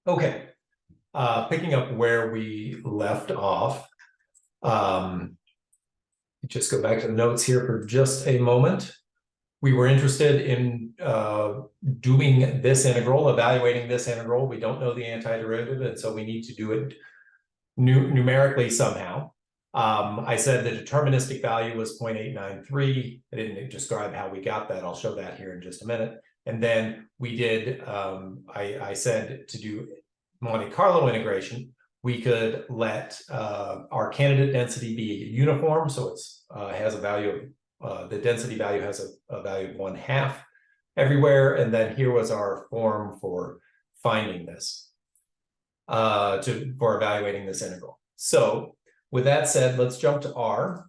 Okay, picking up where we left off. Just go back to the notes here for just a moment. We were interested in doing this integral, evaluating this integral. We don't know the antiderivative, and so we need to do it numerically somehow. I said the deterministic value was 0.893. I didn't describe how we got that. I'll show that here in just a minute. And then we did, I said to do Monte Carlo integration, we could let our candidate density be uniform. So it's has a value of, the density value has a value of 1/2 everywhere. And then here was our form for finding this, for evaluating this integral. So with that said, let's jump to R.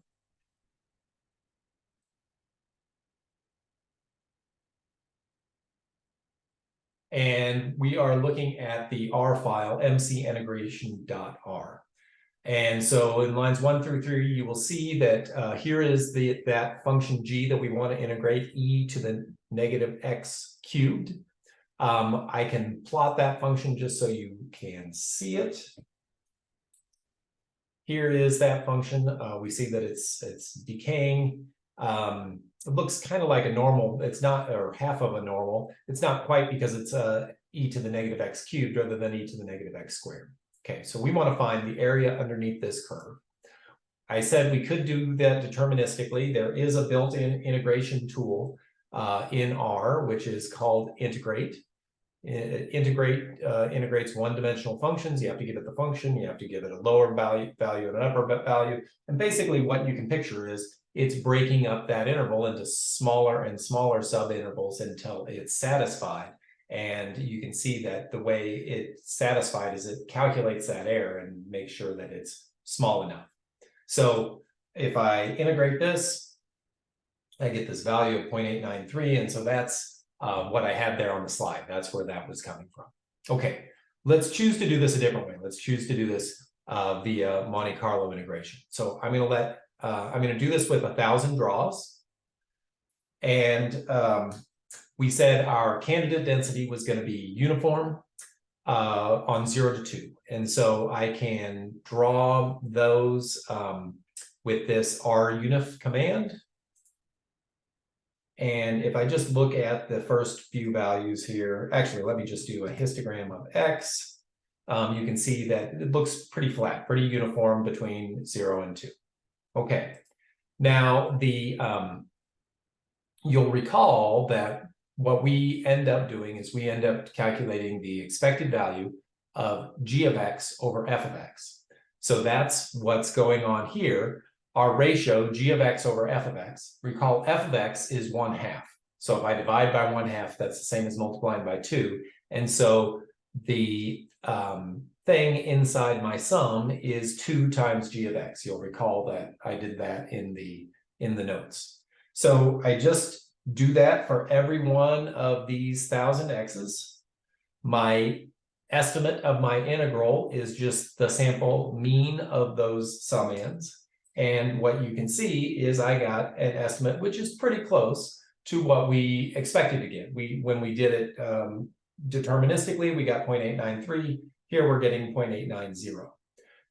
And we are looking at the R file, mcintegration.r. And so in lines 1 through 3, you will see that here is that function g that we want to integrate, e to the negative x cubed. I can plot that function just so you can see it. Here is that function. We see that it's decaying. It looks kind of like a normal. It's not, or half of a normal. It's not quite, because it's e to the negative x cubed rather than e to the negative x squared. Okay, so we want to find the area underneath this curve. I said we could do that deterministically. There is a built-in integration tool in R, which is called integrate. Integrates one-dimensional functions. You have to give it the function, you have to give it a lower value and an upper value. And basically what you can picture is it's breaking up that interval into smaller and smaller subintervals until it's satisfied. And you can see that the way it's satisfied is it calculates that error and makes sure that it's small enough. So if I integrate this, I get this value of 0.893. And so that's what I had there on the slide. That's where that was coming from. Okay, let's choose to do this a different way. Let's choose to do this via Monte Carlo integration. So I'm going to do this with 1,000 draws. And we said our candidate density was going to be uniform on 0 to 2. And so I can draw those with this runif command. And if I just look at the first few values here, actually, let me just do a histogram of X. You can see that it looks pretty flat, pretty uniform between 0 and 2. Okay. Now, you'll recall that what we end up doing is we end up calculating the expected value of g of x over f of x. So that's what's going on here. Our ratio, g of x over f of x, recall f of x is 1/2. So if I divide by 1/2, that's the same as multiplying by 2. And so the thing inside my sum is 2 times g of x. You'll recall that I did that in the notes. So I just do that for every one of these 1,000 x's. My estimate of my integral is just the sample mean of those summands. And what you can see is I got an estimate which is pretty close to what we expected to get. When we did it deterministically, we got 0.893. Here we're getting 0.890.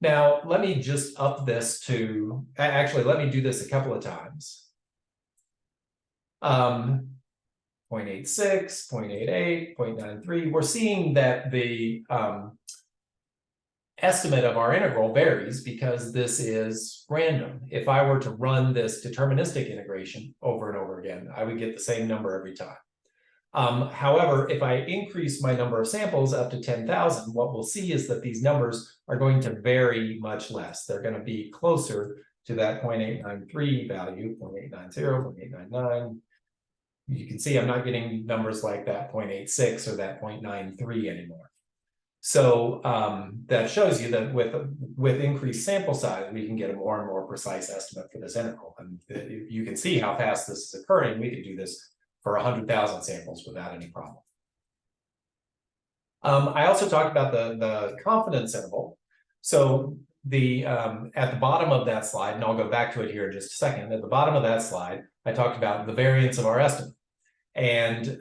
Now, let me just up this to, actually, let me do this a couple of times. 0.86, 0.88, 0.93. We're seeing that the estimate of our integral varies because this is random. If I were to run this deterministic integration over and over again, I would get the same number every time. However, if I increase my number of samples up to 10,000, what we'll see is that these numbers are going to vary much less. They're going to be closer to that 0.893 value, 0.890, 0.899. You can see I'm not getting numbers like that 0.86 or that 0.93 anymore. So that shows you that with increased sample size, we can get a more and more precise estimate for this integral. And you can see how fast this is occurring. We could do this for 100,000 samples without any problem. I also talked about the confidence interval. So at the bottom of that slide, and I'll go back to it here in just a second, at the bottom of that slide, I talked about the variance of our estimate. And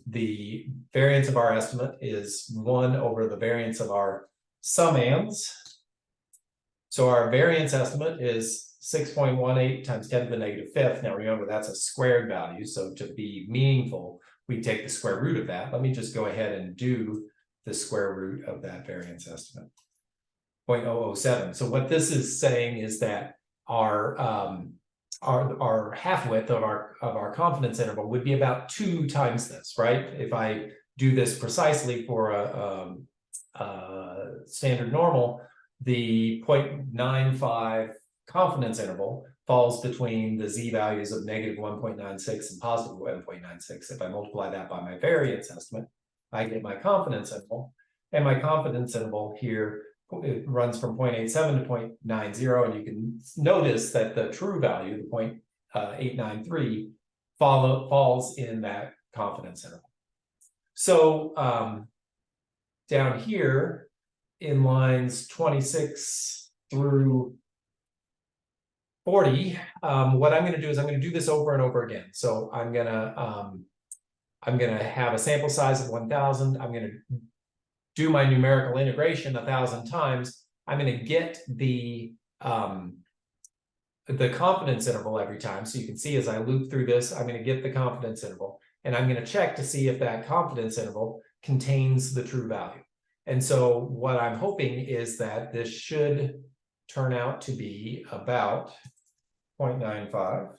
the variance of our estimate is 1 over the variance of our summands. So our variance estimate is 6.18 times 10 to the negative fifth. Now remember, that's a squared value. So to be meaningful, we take the square root of that. Let me just go ahead and do the square root of that variance estimate. 0.007. So what this is saying is that our half width of our confidence interval would be about 2 times this, right? If I do this precisely for a standard normal, the 0.95 confidence interval falls between the z values of negative 1.96 and positive 1.96. If I multiply that by my variance estimate, I get my confidence interval. And my confidence interval here, it runs from 0.87 to 0.90, and you can notice that the true value, the 0.893, falls in that confidence interval. So down here in lines 26 through 40, what I'm going to do is I'm going to do this over and over again. So I'm going to have a sample size of 1,000. I'm going to do my numerical integration 1,000 times. I'm going to get the confidence interval every time. So you can see as I loop through this, I'm going to get the confidence interval, and I'm going to check to see if that confidence interval contains the true value. And so what I'm hoping is that this should turn out to be about 0.95.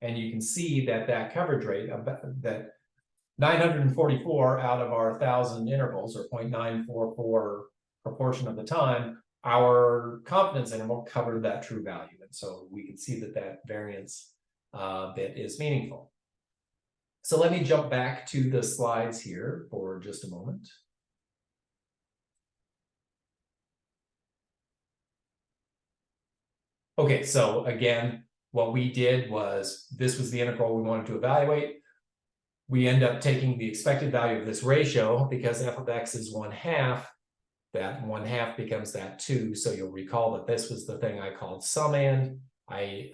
And you can see that that coverage rate, that 944 out of our 1,000 intervals, or 0.944 proportion of the time, our confidence interval covered that true value. And so we can see that that variance bit is meaningful. So let me jump back to the slides here for just a moment. Okay, so again, what we did was, this was the integral we wanted to evaluate. We end up taking the expected value of this ratio, because f of x is 1/2, that 1/2 becomes that 2. So you'll recall that this was the thing I called summand. I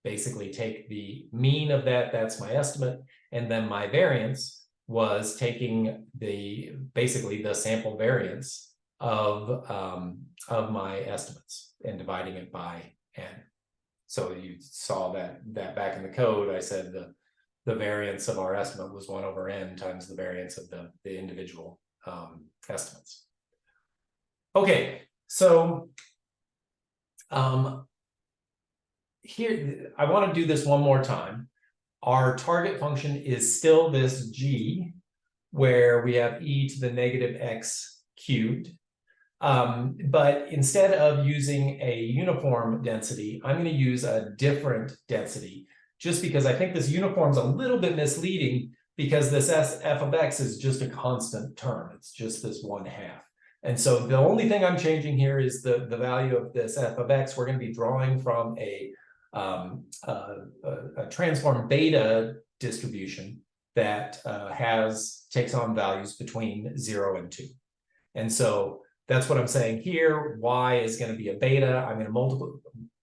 basically take the mean of that, that's my estimate, and then my variance was taking basically the sample variance of my estimates and dividing it by n. So you saw that back in the code, I said the variance of our estimate was 1 over n times the variance of the individual estimates. Okay, so here, I want to do this one more time. Our target function is still this g, where we have e to the negative x cubed. But instead of using a uniform density, I'm going to use a different density, just because I think this uniform is a little bit misleading, because this f of x is just a constant term. It's just this 1/2. And so the only thing I'm changing here is the value of this f of x. We're going to be drawing from a transform beta distribution that takes on values between 0 and 2. And so that's what I'm saying here. Y is going to be a beta. I'm going to multiply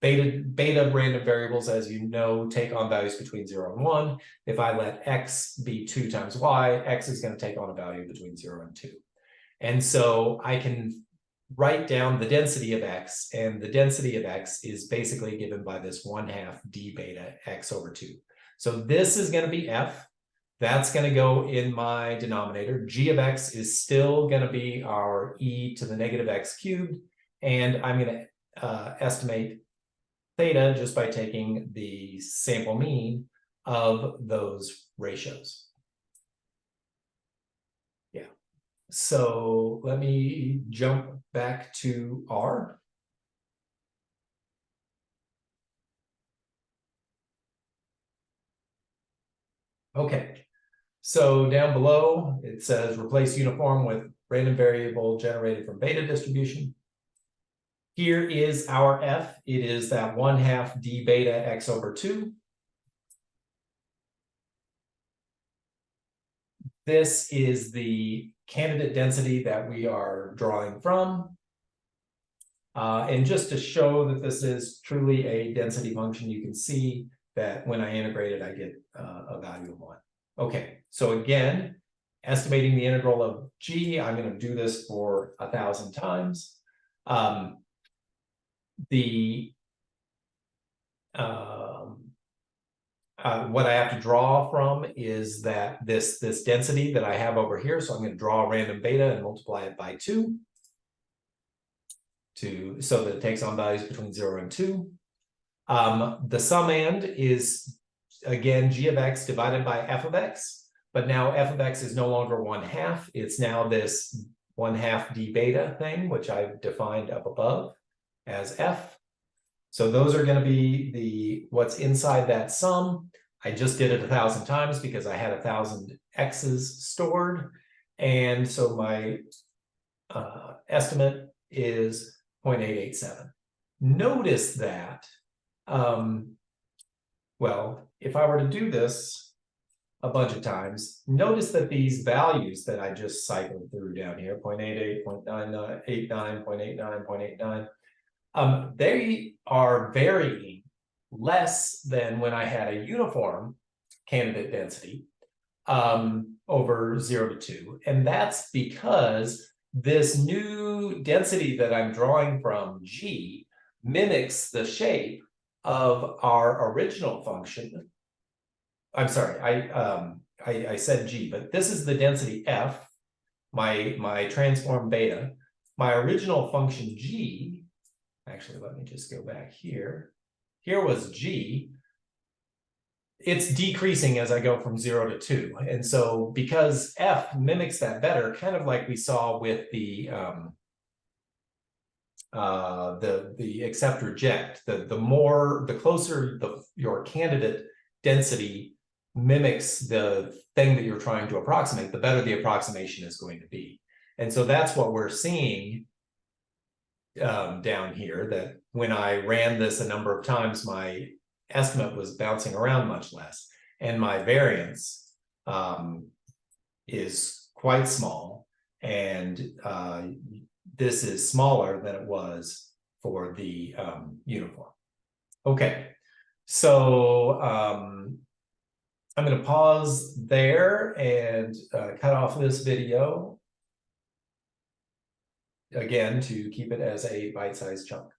beta random variables, as you know, take on values between 0 and 1. If I let x be 2 times y, x is going to take on a value between 0 and 2. And so I can write down the density of x, and the density of x is basically given by this 1/2 d beta x over 2. So this is going to be f. That's going to go in my denominator. G of x is still going to be our e to the negative x cubed, and I'm going to estimate theta just by taking the sample mean of those ratios. Yeah. So let me jump back to R. Okay. So down below, it says replace uniform with random variable generated from beta distribution. Here is our f. It is that 1/2 d beta x over 2. This is the candidate density that we are drawing from. And just to show that this is truly a density function, you can see that when I integrate it, I get a value of 1. Okay, so again, estimating the integral of g, I'm going to do this for 1,000 times. What I have to draw from is that this density that I have over here. So I'm going to draw a random beta and multiply it by 2 so that it takes on values between 0 and 2. The summand is, again, g of x divided by f of x, but now f of x is no longer 1/2. It's now this 1/2 d beta thing, which I've defined up above as f. So those are going to be what's inside that sum. I just did it 1,000 times because I had 1,000 x's stored. And so my estimate is 0.887. Notice that, well, if I were to do this a bunch of times, notice that these values that I just cycled through down here, 0.88, 0.89, 0.89, 0.89, they are varying less than when I had a uniform candidate density over 0 to 2. And that's because this new density that I'm drawing from g mimics the shape of our original function. I'm sorry, I said g, but this is the density f, my transform beta. My original function g, actually, let me just go back here. Here was g. It's decreasing as I go from 0 to 2. And so because f mimics that better, kind of like we saw with the accept reject, the closer your candidate density mimics the thing that you're trying to approximate, the better the approximation is going to be. And so that's what we're seeing down here, that when I ran this a number of times, my estimate was bouncing around much less, and my variance is quite small, and this is smaller than it was for the uniform. Okay, so I'm going to pause there and cut off this video, again, to keep it as a bite-sized chunk.